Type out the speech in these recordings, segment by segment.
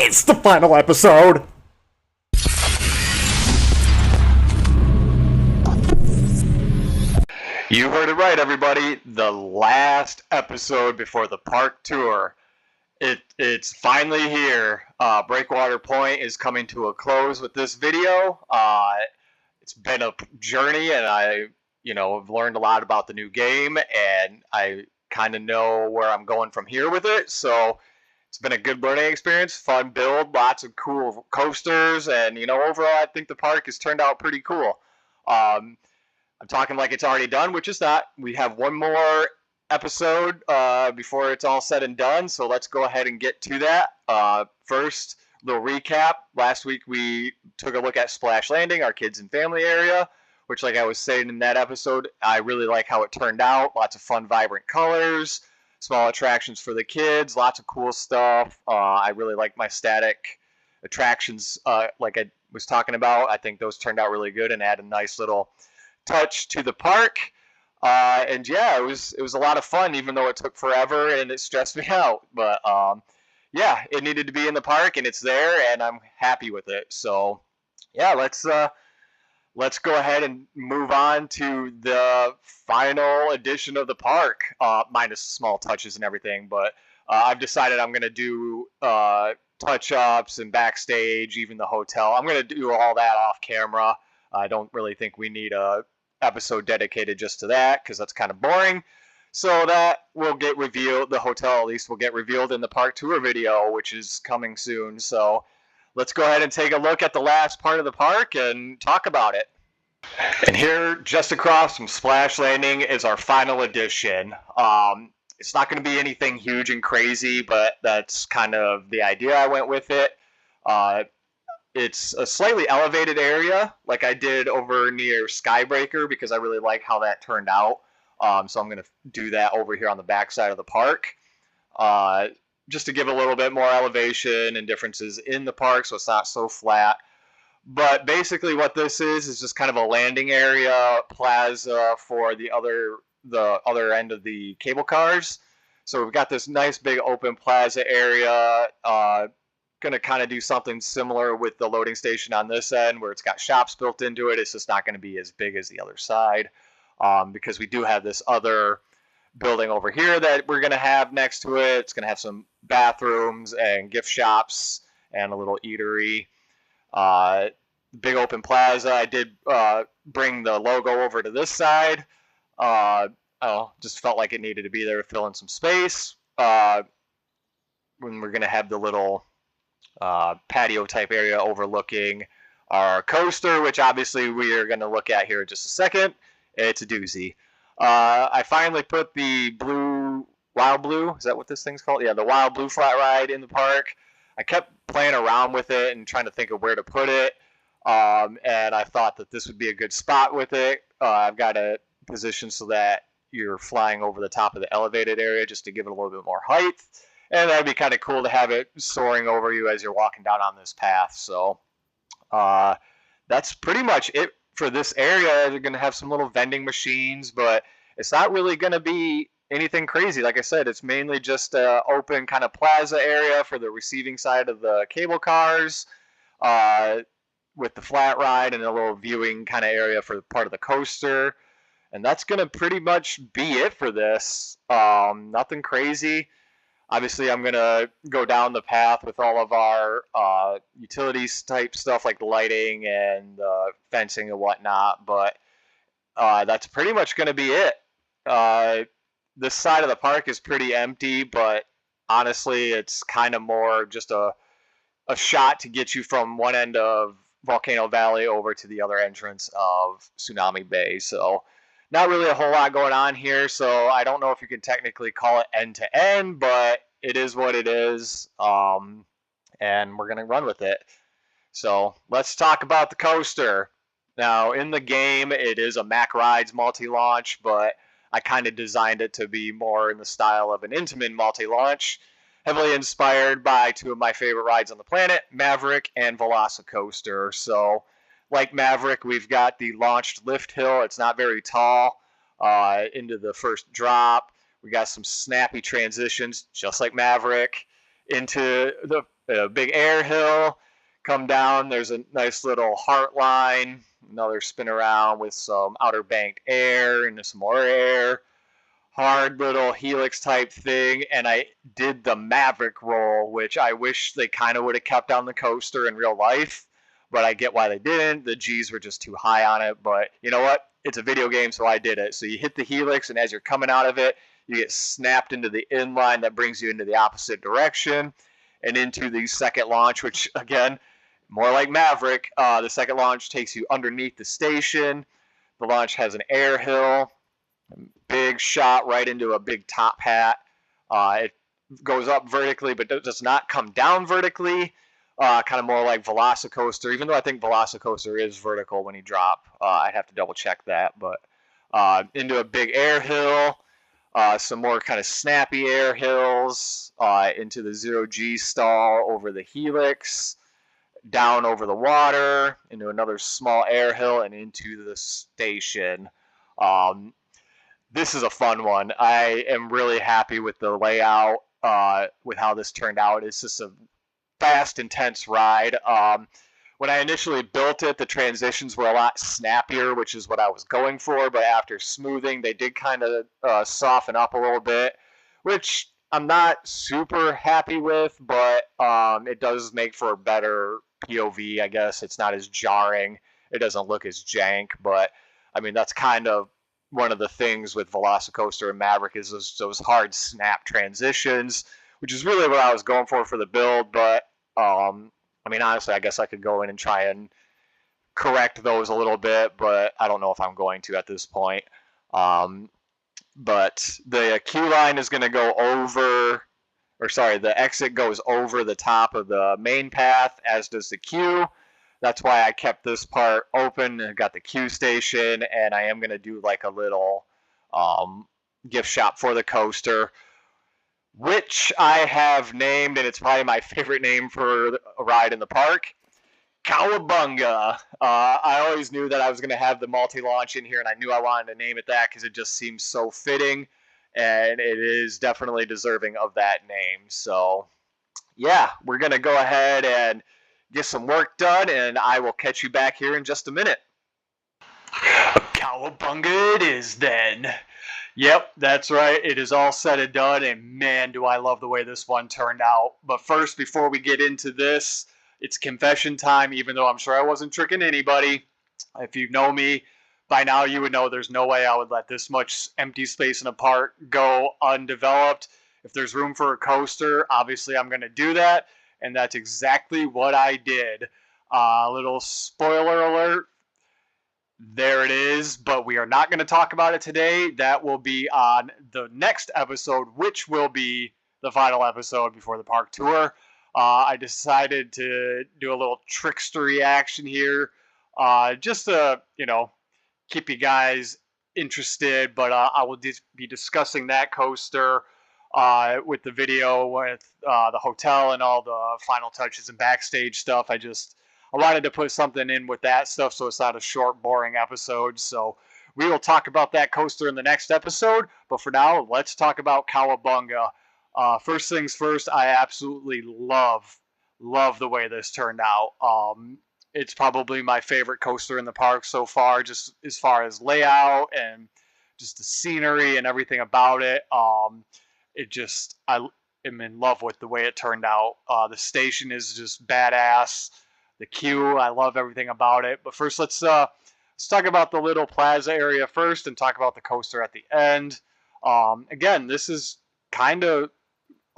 It's the final episode! You heard it right, everybody. The last episode before the park tour. It's finally here. Breakwater Point is coming to a close with this video. It's been a journey, and have learned a lot about the new game, and I kind of know where I'm going from here with it. So it's been a good learning experience, fun build, lots of cool coasters, and overall, I think the park has turned out pretty cool. I'm talking like it's already done, which is not. We have one more episode before it's all said and done, so let's go ahead and get to that. First, little recap. Last week we took a look at Splash Landing, our kids and family area, which, like I was saying in that episode, I really like how it turned out. Lots of fun, vibrant colors, small attractions for the kids, lots of cool stuff. I really like my static attractions, like I was talking about. I think those turned out really good and add a nice little touch to the park. And yeah, it was a lot of fun, even though it took forever and it stressed me out. But yeah, it needed to be in the park, and it's there, and I'm happy with it. So yeah, let's go ahead and move on to the final edition of the park, minus small touches and everything. But I've decided I'm going to do touch-ups and backstage, even the hotel. I'm going to do all that off camera. I don't really think we need a episode dedicated just to that, because that's kind of boring. So that will get revealed. The hotel, at least, will get revealed in the park tour video, which is coming soon. So let's go ahead and take a look at the last part of the park and talk about it. And here, just across from Splash Landing, is our final edition. It's not going to be anything huge and crazy, but that's kind of the idea I went with it. It's a slightly elevated area, like I did over near Skybreaker, because I really like how that turned out. So I'm going to do that over here on the back side of the park, just to give a little bit more elevation and differences in the park, so it's not so flat. But basically what this is just kind of a landing area plaza for the other end of the cable cars. So we've got this nice big open plaza area. Going to kind of do something similar with the loading station on this end, where it's got shops built into it. It's just not going to be as big as the other side, because we do have this other building over here that we're going to have next to it. It's going to have some bathrooms and gift shops and a little eatery. Big open plaza. I did bring the logo over to this side. Just felt like it needed to be there to fill in some space. When we're going to have the little patio type area overlooking our coaster, which obviously we are going to look at here in just a second. It's a doozy. I finally put the Wild Blue, is that what this thing's called? Yeah, the Wild Blue flat ride in the park. I kept playing around with it and trying to think of where to put it, and I thought that this would be a good spot with it. I've got it positioned so that you're flying over the top of the elevated area, just to give it a little bit more height. And that'd be kind of cool to have it soaring over you as you're walking down on this path. So that's pretty much it for this area. They're going to have some little vending machines, but it's not really going to be anything crazy. Like I said, it's mainly just an open kind of plaza area for the receiving side of the cable cars, with the flat ride, and a little viewing kind of area for part of the coaster. And that's going to pretty much be it for this. Nothing crazy. Obviously, I'm going to go down the path with all of our utilities type stuff, like the lighting and fencing and whatnot, but that's pretty much going to be it. This side of the park is pretty empty, but honestly, it's kind of more just a shot to get you from one end of Volcano Valley over to the other entrance of Tsunami Bay. So not really a whole lot going on here, so I don't know if you can technically call it end to end, but it is what it is, and we're going to run with it. So let's talk about the coaster. Now, in the game, it is a Mack Rides Multi Launch, but I kind of designed it to be more in the style of an Intamin Multi Launch, heavily inspired by two of my favorite rides on the planet, Maverick and Velocicoaster. So like Maverick, we've got the launched lift hill. It's not very tall into the first drop. We got some snappy transitions, just like Maverick, into the a big air hill, come down. There's a nice little heart line, another spin around with some outer banked air and some more air. Hard little helix type thing, and I did the Maverick roll, which I wish they kind of would have kept on the coaster in real life, but I get why they didn't. The G's were just too high on it, but you know what? It's a video game, so I did it. So you hit the helix, and as you're coming out of it, you get snapped into the inline that brings you into the opposite direction and into the second launch, which, again, more like Maverick. The second launch takes you underneath the station. The launch has an air hill, big shot right into a big top hat. It goes up vertically, but does not come down vertically. Kind of more like Velocicoaster, even though I think Velocicoaster is vertical when you drop. I'd have to double check that, but into a big air hill, some more kind of snappy air hills, into the 0G stall over the helix, down over the water, into another small air hill, and into the station. This is a fun one. I am really happy with the layout, with how this turned out. It's just a fast, intense ride. When I initially built it, the transitions were a lot snappier, which is what I was going for, but after smoothing, they did kind of soften up a little bit, which I'm not super happy with, but it does make for a better POV, I guess. It's not as jarring. It doesn't look as jank, but I mean, that's kind of one of the things with Velocicoaster and Maverick is those hard snap transitions, which is really what I was going for the build. But I mean, honestly, I guess I could go in and try and correct those a little bit, but I don't know if I'm going to at this point. But the queue line is going to go over, or sorry, the exit goes over the top of the main path, as does the queue. That's why I kept this part open and got the queue station, and I am going to do like a little gift shop for the coaster, which I have named, and it's probably my favorite name for a ride in the park, Kawabunga. I always knew that I was going to have the multi-launch in here, and I knew I wanted to name it that because it just seems so fitting, and it is definitely deserving of that name. So, yeah, we're going to go ahead and get some work done, and I will catch you back here in just a minute. Kawabunga it is then. Yep, that's right. It is all said and done, and man, do I love the way this one turned out. But first, before we get into this, it's confession time, even though I'm sure I wasn't tricking anybody. If you know me, by now you would know there's no way I would let this much empty space in a park go undeveloped. If there's room for a coaster, obviously I'm going to do that, and that's exactly what I did. Little spoiler alert. There it is, but we are not going to talk about it today. That will be on the next episode, which will be the final episode before the park tour. I decided to do a little trickstery action here, just to, keep you guys interested, but I will be discussing that coaster with the video, with the hotel and all the final touches and backstage stuff. I wanted to put something in with that stuff so it's not a short, boring episode. So we will talk about that coaster in the next episode. But for now, let's talk about Kawabunga. First things first, I absolutely love the way this turned out. It's probably my favorite coaster in the park so far, just as far as layout and just the scenery and everything about it. I am in love with the way it turned out. The station is just badass. The queue, I love everything about it. But first, let's talk about the little plaza area first and talk about the coaster at the end. Again, this is kind of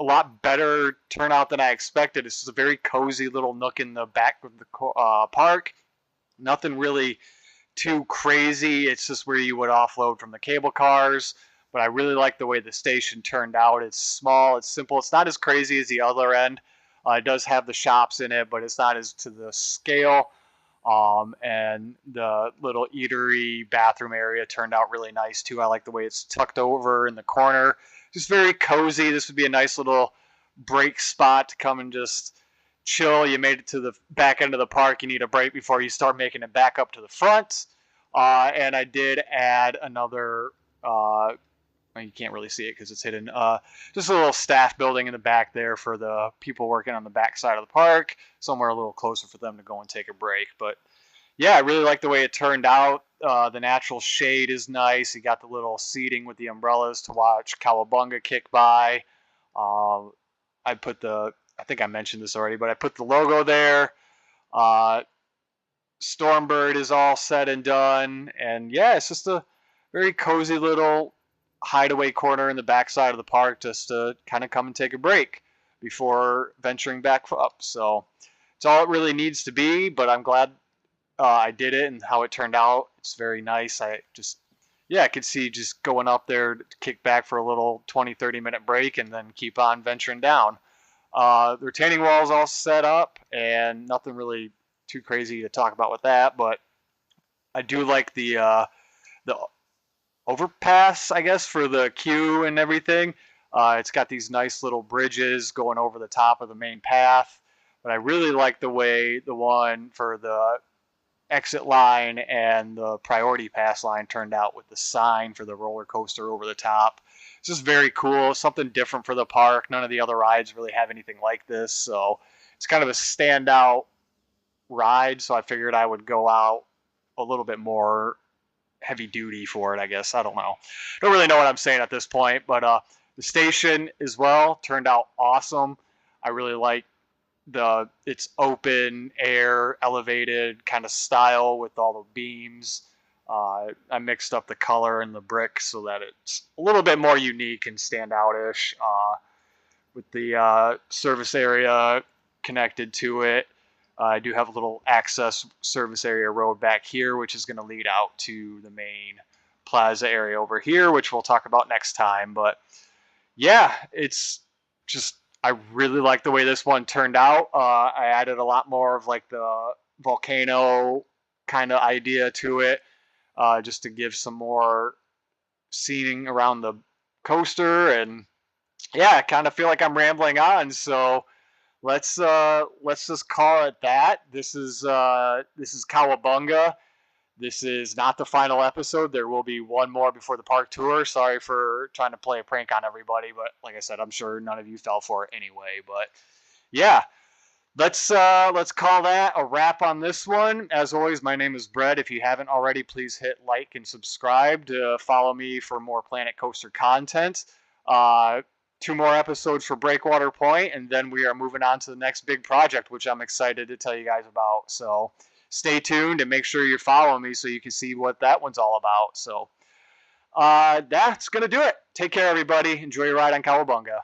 a lot better turnout than I expected. This is a very cozy little nook in the back of the park. Nothing really too crazy. It's just where you would offload from the cable cars. But I really like the way the station turned out. It's small, it's simple. It's not as crazy as the other end. It does have the shops in it, but it's not as to the scale. And the little eatery bathroom area turned out really nice too. I like the way it's tucked over in the corner. Just very cozy. This would be a nice little break spot to come and just chill. You made it to the back end of the park. You need a break before you start making it back up to the front. And I did add another well, you can't really see it because it's hidden. Just a little staff building in the back there for the people working on the back side of the park, somewhere a little closer for them to go and take a break. But yeah, I really like the way it turned out. The natural shade is nice. You got the little seating with the umbrellas to watch Kawabunga kick by. Uh, I think I mentioned this already, but I put the logo there. Uh, Stormbird is all said and done. And yeah, it's just a very cozy little hideaway corner in the backside of the park just to kind of come and take a break before venturing back up. So it's all it really needs to be, but I'm glad I did it and how it turned out. It's very nice. I could see just going up there to kick back for a little 20-30 minute break and then keep on venturing down. The retaining wall is all set up and nothing really too crazy to talk about with that, but I do like the overpass, I guess, for the queue and everything. It's got these nice little bridges going over the top of the main path, but I really like the way the one for the exit line and the priority pass line turned out with the sign for the roller coaster over the top. It's just very cool, something different for the park. None of the other rides really have anything like this, so it's kind of a standout ride, so I figured I would go out a little bit more heavy duty for it, I guess. I don't know. Don't really know what I'm saying at this point, but the station as well turned out awesome. I really like its open air elevated kind of style with all the beams. I mixed up the color and the brick so that it's a little bit more unique and standout-ish with the service area connected to it. I do have a little access service area road back here, which is going to lead out to the main plaza area over here, which we'll talk about next time. But yeah, it's just, I really like the way this one turned out. I added a lot more of like the volcano kind of idea to it, just to give some more scening around the coaster. And yeah, I kind of feel like I'm rambling on, so let's just call it that. This is Kawabunga. This is not the final episode. There will be one more before the park tour. Sorry for trying to play a prank on everybody, but like I said, I'm sure none of you fell for it anyway. But yeah, let's call that a wrap on this one. As always, my name is Brett. If you haven't already, please hit like and subscribe to follow me for more Planet Coaster content. Uh, 2 more episodes for Breakwater Point, and then we are moving on to the next big project, which I'm excited to tell you guys about. So stay tuned and make sure you're following me so you can see what that one's all about. So that's going to do it. Take care, everybody. Enjoy your ride on Kawabunga.